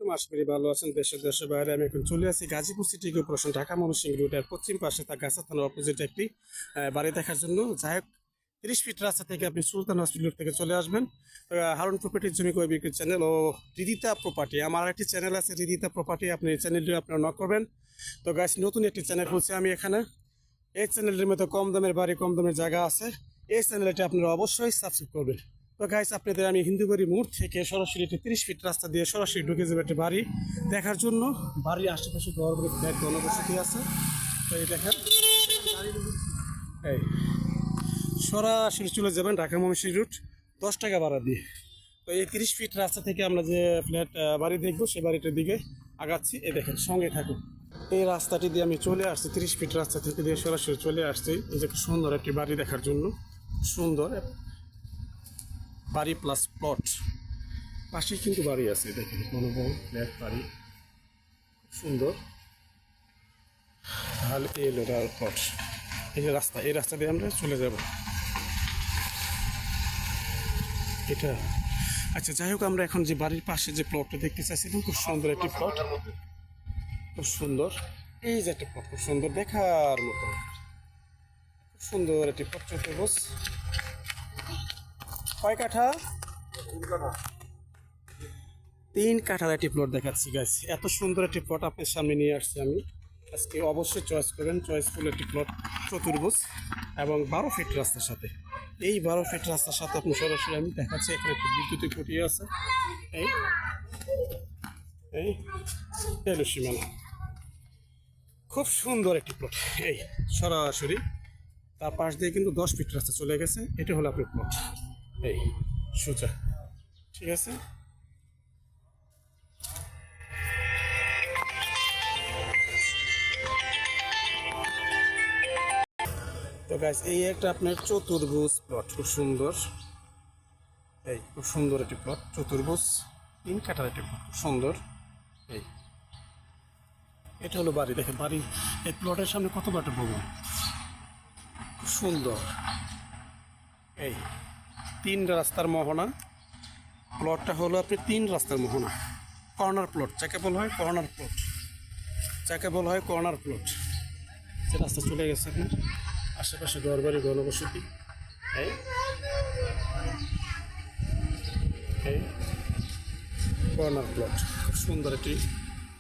আলাইকুম, আশা করি ভালো আছেন। দেশের বাইরে আমি এখন চলে আসি গাজীপুর সিটি কর্পোরেশন ঢাকা ময়মনসিংহ রুটের পশ্চিম পাশে গাছা থানার অপোজিট একটি বাড়ি দেখার জন্য। যাই হোক, 30 ফিট রাস্তা থেকে আপনি সুলতান হসপিটাল থেকে চলে আসবেন। হারুন প্রপার্টির জমি ক্রয় বিক্রির চ্যানেল ও হৃদিতা প্রপার্টি, আমার একটি চ্যানেল আছে হৃদিতা প্রপার্টি, আপনি এই চ্যানেলটি আপনারা নক করবেন। তো গাইস, নতুন একটি চ্যানেল খুলছি আমি এখানে। এই চ্যানেলের মধ্যে কম দামের বাড়ি, কম দামের জায়গা আছে। এই চ্যানেলটি আপনারা অবশ্যই সাবস্ক্রাইব করবেন। তো গাইস, আপনাদের আমি হিন্দুবাড়ি মোড় থেকে সরাসরি 30 ফিট রাস্তা দিয়ে সরাসরি ঢুকে যাবে একটা বাড়ি দেখার জন্য। বাড়ির আশেপাশে ঘরগুলো জনবসতি আছে। তো এই দেখেন, এই সরাসরি চলে যাবেন ঢাকা ময়মনসিংহ রুট 10 টাকা ভাড়া দিয়ে। তো এই 30 ফিট রাস্তা থেকে আমরা যে ফ্ল্যাট বাড়ি দেখবো সেই বাড়িটার দিকে আগাচ্ছি। এই দেখেন, সঙ্গে থাকুন। এই রাস্তাটি দিয়ে আমি চলে আসছি, 30 ফিট রাস্তা থেকে দিয়ে সরাসরি চলে আসছি এই যে সুন্দর একটি বাড়ি দেখার জন্য। সুন্দর বাড়ি প্লাস প্লট, পাশেই কিন্তু বাড়ি আছে। দেখেন, মনোবল ফ্ল্যাট বাড়ি, সুন্দর। তাহলে এই প্লট, এই যে রাস্তা, এই রাস্তা দিয়ে আমরা চলে যাব এটা। আচ্ছা, যাই হোক, আমরা এখন যে বাড়ির পাশে যে প্লটটা দেখতে চাইছিলাম, খুব সুন্দর একটি প্লট, খুব সুন্দর। এই যে একটা প্লট, খুব সুন্দর দেখার মতো, খুব সুন্দর একটি প্লট। চতুর্ভুজ, কয় কাঠা? 3 কাঠার একটি প্লট দেখাচ্ছি গাইস। এত সুন্দর একটি প্লট আপনার সামনে নিয়ে আসছি আমি আজকে। অবশ্যই চয়েস করবেন, চয়েসফুল একটি প্লট। চতুর্ভুজ এবং 12 ফিট রাস্তার সাথে। এই 12 ফিট রাস্তার সাথে আপনি সরাসরি আমি দেখাচ্ছি। এখানে একটি বিদ্যুতের খুঁটি আছে। এই এই এলো সীমানা, খুব সুন্দর একটি প্লট। এই সরাসরি তার পাশ দিয়ে কিন্তু 10 ফিট রাস্তা চলে গেছে। এটা হলো আপনার প্লট, এই সোজা, ঠিক আছে। তো গাইস, এই একটা আপনার চতুর্ভুজ প্লট, খুব সুন্দর। এই খুব সুন্দর একটি প্লট, চতুর্ভুজ 3 কাঠার একটি প্লট, খুব সুন্দর। এই এটা হলো বাড়ি। দেখেন বাড়ি, এই প্লটের সামনে কত বড় ভবন, খুব সুন্দর। এই 3 রাস্তার মোহনা। প্লটটা হলো আপনি 3 রাস্তার মোহনা, কর্নার প্লট যাকে বলা হয়, কর্নার প্লট যাকে বলা হয়, কর্নার প্লট। যে রাস্তা চলে গেছে আপনার আশেপাশে ঘরবাড়ি, ঘনবসতি। এই এই কর্নার প্লট, খুব সুন্দর একটি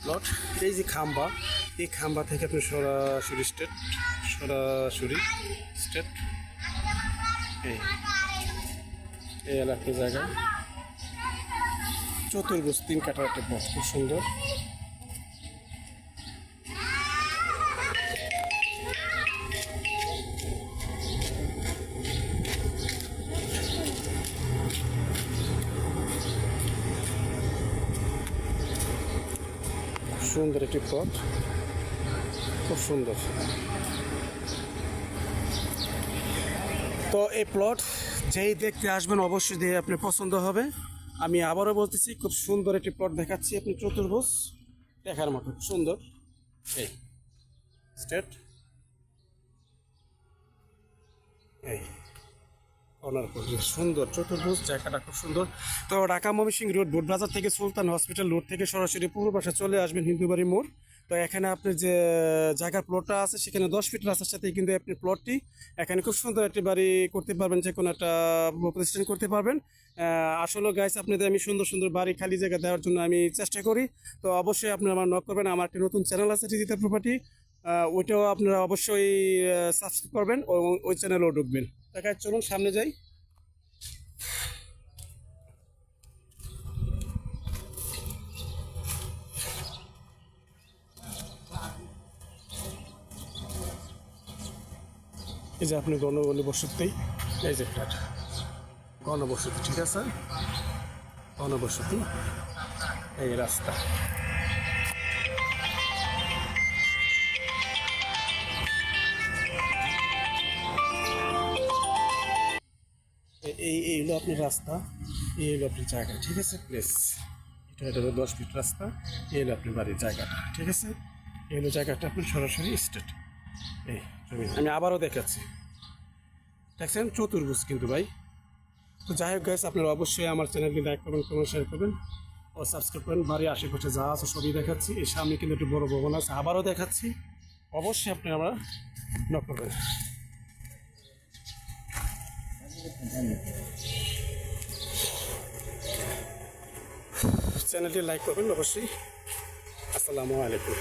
প্লট। এই যে খাম্বা, এই খাম্বা থেকে আপনি সরাসরি স্টেট এই এলাকার জায়গা। চতুর্ভুজ 3 কাঠার একটা প্লট, খুব সুন্দর। সুন্দর একটি প্লট, খুব সুন্দর। তো এই প্লট যেই দেখতে আসবেন অবশ্যই দিয়ে আপনার পছন্দ হবে। আমি আবারও বলতেছি, খুব সুন্দর একটি প্লট দেখাচ্ছি আপনি। চতুর্ভুজ দেখার মতো, খুব সুন্দর। এই স্টেট, এই কর্নার প্লট, সুন্দর চতুর্ভুজ, জায়গাটা খুব সুন্দর। তো ঢাকা ময়মনসিংহ রোড, বোটবাজার থেকে সুলতান হসপিটাল রোড থেকে সরাসরি পূর্ব পাশে চলে আসবেন হিন্দুবাড়ি মোড়। তো এখানে আপনি যে জায়গার প্লটটা আছে, সেখানে 10 ফিট রাস্তার সাথেই কিন্তু আপনি প্লটটি, এখানে খুব সুন্দর একটি বাড়ি করতে পারবেন, যে কোনো একটা প্রতিষ্ঠান করতে পারবেন। আসলে গাইস, আপনাদের আমি সুন্দর সুন্দর বাড়ি, খালি জায়গা দেওয়ার জন্য আমি চেষ্টা করি। তো অবশ্যই আপনারা আমার নক করবেন। আমার একটি নতুন চ্যানেল আছে হৃদিতা প্রপার্টি, ওইটাও আপনারা অবশ্যই সাবস্ক্রাইব করবেন, ওই চ্যানেলেও ঢুকবেন। তাই চলুন সামনে যাই। এই যে আপনি গণবলি বসতি, এই যে ফ্ল্যাট গণবসতি, ঠিক আছে, গণবসতি। এই রাস্তা, এই হলো আপনার রাস্তা, এই হলো আপনার জায়গা, ঠিক আছে, প্লেস। এটা হলো 10 ফিট রাস্তা, এই হলো আপনার বাড়ির জায়গাটা, ঠিক আছে। এই হলো জায়গাটা আপনার সরাসরি স্টেট। এই আমি আবারও দেখাচ্ছি, দেখছেন চতুর্ভুজ কিন্তু ভাই। তো যাই হোক গাইস, আপনারা অবশ্যই আমার চ্যানেলটি লাইক করবেন, কমেন্ট, শেয়ার করবেন। ও সাবস্ক্রাইব করেন। বাড়ির আশেপাশে যা আছে সবই দেখাচ্ছি। এই সামনে কিন্তু একটি বড় ভবন আছে, আবারও দেখাচ্ছি। অবশ্যই আপনি আমরা নক করবেন। চ্যানেলটি লাইক করবেন অবশ্যই। আসসালামু আলাইকুম।